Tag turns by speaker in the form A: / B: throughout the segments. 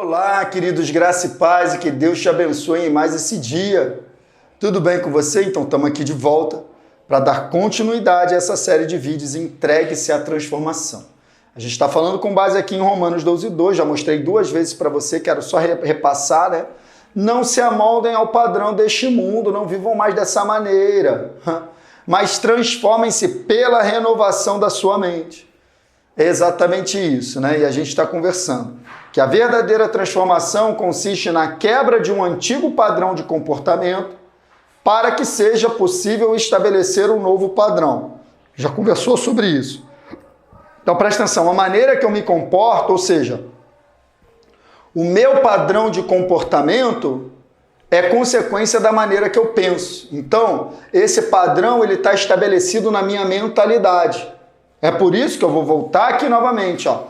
A: Olá, queridos, graça e paz, e que Deus te abençoe em mais esse dia. Tudo bem com você? Então estamos aqui de volta para dar continuidade a essa série de vídeos Entregue-se à Transformação. A gente está falando com base aqui em Romanos 12:2, já mostrei 2 vezes para você, quero só repassar, né? Não se amoldem ao padrão deste mundo, não vivam mais dessa maneira, mas transformem-se pela renovação da sua mente. É exatamente isso, né? E a gente está conversando que a verdadeira transformação consiste na quebra de um antigo padrão de comportamento para que seja possível estabelecer um novo padrão. Já conversou sobre isso. Então presta atenção, a maneira que eu me comporto, ou seja, o meu padrão de comportamento é consequência da maneira que eu penso. Então, esse padrão ele está estabelecido na minha mentalidade. É por isso que eu vou voltar aqui novamente, ó.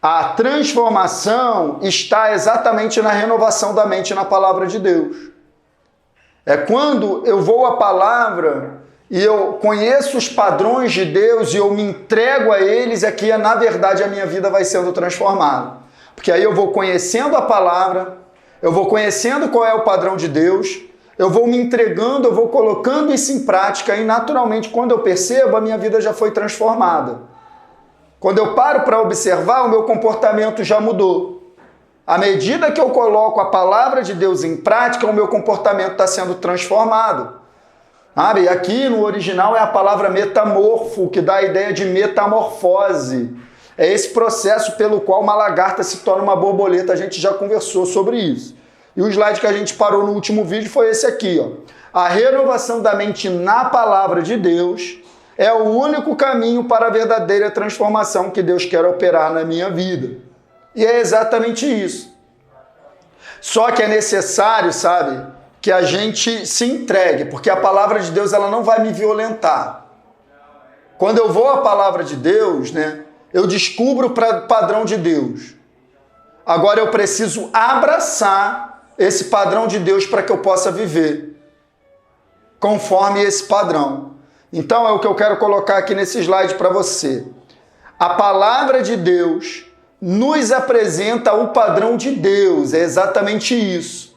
A: A transformação está exatamente na renovação da mente na palavra de Deus. É quando eu vou à palavra e eu conheço os padrões de Deus e eu me entrego a eles, é que na verdade a minha vida vai sendo transformada. Porque aí eu vou conhecendo a palavra, eu vou conhecendo qual é o padrão de Deus, eu vou me entregando, eu vou colocando isso em prática e naturalmente quando eu percebo, a minha vida já foi transformada. Quando eu paro para observar, o meu comportamento já mudou. À medida que eu coloco a palavra de Deus em prática, o meu comportamento está sendo transformado. E aqui no original é a palavra metamorfo, que dá a ideia de metamorfose. É esse processo pelo qual uma lagarta se torna uma borboleta, a gente já conversou sobre isso. E o slide que a gente parou no último vídeo foi esse aqui, ó. A renovação da mente na palavra de Deus é o único caminho para a verdadeira transformação que Deus quer operar na minha vida. E é exatamente isso. Só que é necessário, sabe, que a gente se entregue, porque a palavra de Deus ela não vai me violentar. Quando eu vou à palavra de Deus, né, eu descubro o padrão de Deus. Agora eu preciso abraçar esse padrão de Deus para que eu possa viver conforme esse padrão. Então é o que eu quero colocar aqui nesse slide para você. A palavra de Deus nos apresenta o padrão de Deus, é exatamente isso.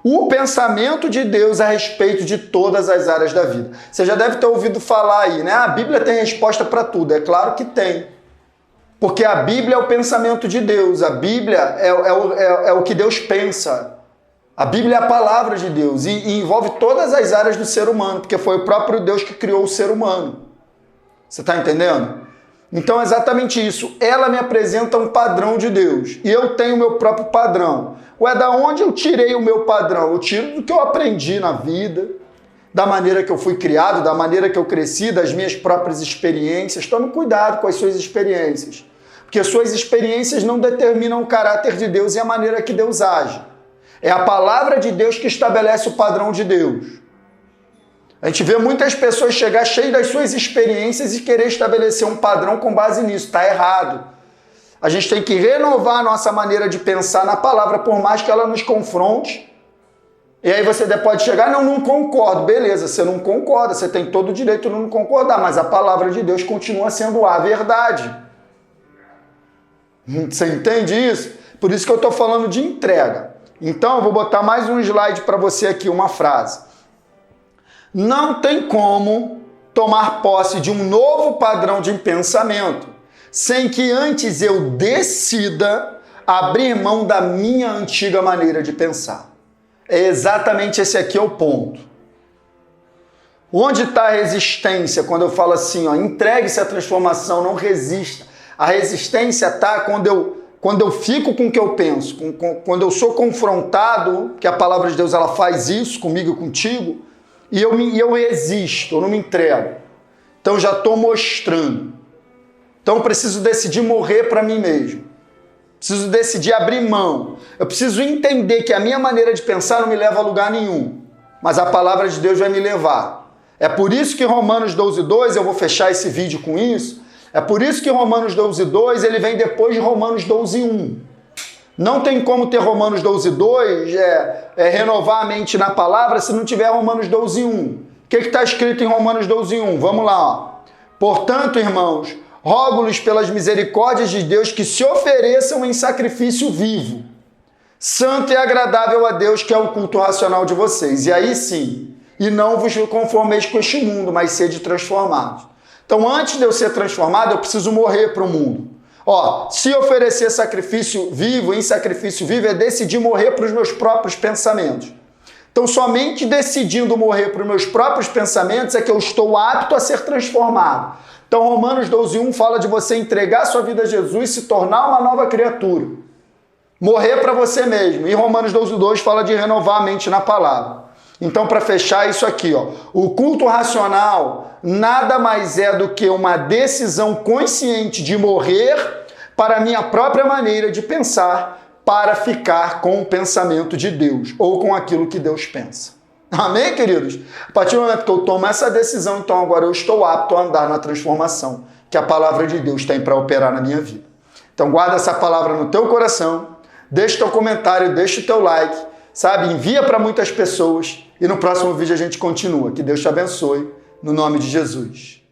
A: O pensamento de Deus a respeito de todas as áreas da vida. Você já deve ter ouvido falar aí, né? A Bíblia tem resposta para tudo. É claro que tem. Porque a Bíblia é o pensamento de Deus. A Bíblia é o que Deus pensa. A Bíblia é a palavra de Deus e envolve todas as áreas do ser humano, porque foi o próprio Deus que criou o ser humano. Você está entendendo? Então é exatamente isso. Ela me apresenta um padrão de Deus e eu tenho o meu próprio padrão. Da onde eu tirei o meu padrão? Eu tiro do que eu aprendi na vida, da maneira que eu fui criado, da maneira que eu cresci, das minhas próprias experiências. Tome cuidado com as suas experiências, porque suas experiências não determinam o caráter de Deus e a maneira que Deus age. É a palavra de Deus que estabelece o padrão de Deus. A gente vê muitas pessoas chegar cheias das suas experiências e querer estabelecer um padrão com base nisso. Está errado. A gente tem que renovar a nossa maneira de pensar na palavra, por mais que ela nos confronte. E aí você pode chegar, não concordo. Beleza, você não concorda, você tem todo o direito de não concordar, mas a palavra de Deus continua sendo a verdade. Você entende isso? Por isso que eu estou falando de entrega. Então, eu vou botar mais um slide para você aqui, uma frase. Não tem como tomar posse de um novo padrão de pensamento sem que antes eu decida abrir mão da minha antiga maneira de pensar. É exatamente esse aqui o ponto. Onde está a resistência quando eu falo assim, ó, entregue-se à transformação, não resista. A resistência está quando eu fico com o que eu penso, quando eu sou confrontado, que a palavra de Deus ela faz isso comigo e contigo, e eu resisto, eu não me entrego. Então eu já estou mostrando. Então eu preciso decidir morrer para mim mesmo. Preciso decidir abrir mão. Eu preciso entender que a minha maneira de pensar não me leva a lugar nenhum, mas a palavra de Deus vai me levar. É por isso que Romanos 12:2, eu vou fechar esse vídeo com isso, é por isso que Romanos 12:2 ele vem depois de Romanos 12:1. Não tem como ter Romanos 12:2, renovar a mente na palavra, se não tiver Romanos 12:1. O que está escrito em Romanos 12:1? Vamos lá. Ó. Portanto, irmãos, rogo-lhes pelas misericórdias de Deus que se ofereçam em sacrifício vivo. santo e agradável a Deus, que é o culto racional de vocês. E aí sim, e não vos conformeis com este mundo, mas sede transformados. Então, antes de eu ser transformado, eu preciso morrer para o mundo. Se oferecer sacrifício vivo, em sacrifício vivo, é decidir morrer para os meus próprios pensamentos. Então, somente decidindo morrer para os meus próprios pensamentos é que eu estou apto a ser transformado. Então, Romanos 12:1 fala de você entregar sua vida a Jesus e se tornar uma nova criatura. Morrer para você mesmo. E Romanos 12:2 fala de renovar a mente na palavra. Então, para fechar isso aqui, o culto racional nada mais é do que uma decisão consciente de morrer para a minha própria maneira de pensar, para ficar com o pensamento de Deus, ou com aquilo que Deus pensa. Amém, queridos? A partir do momento que eu tomo essa decisão, então agora eu estou apto a andar na transformação que a palavra de Deus tem para operar na minha vida. Então guarda essa palavra no teu coração, deixa o teu comentário, deixa o teu like, sabe? Envia para muitas pessoas e no próximo vídeo a gente continua. Que Deus te abençoe, no nome de Jesus.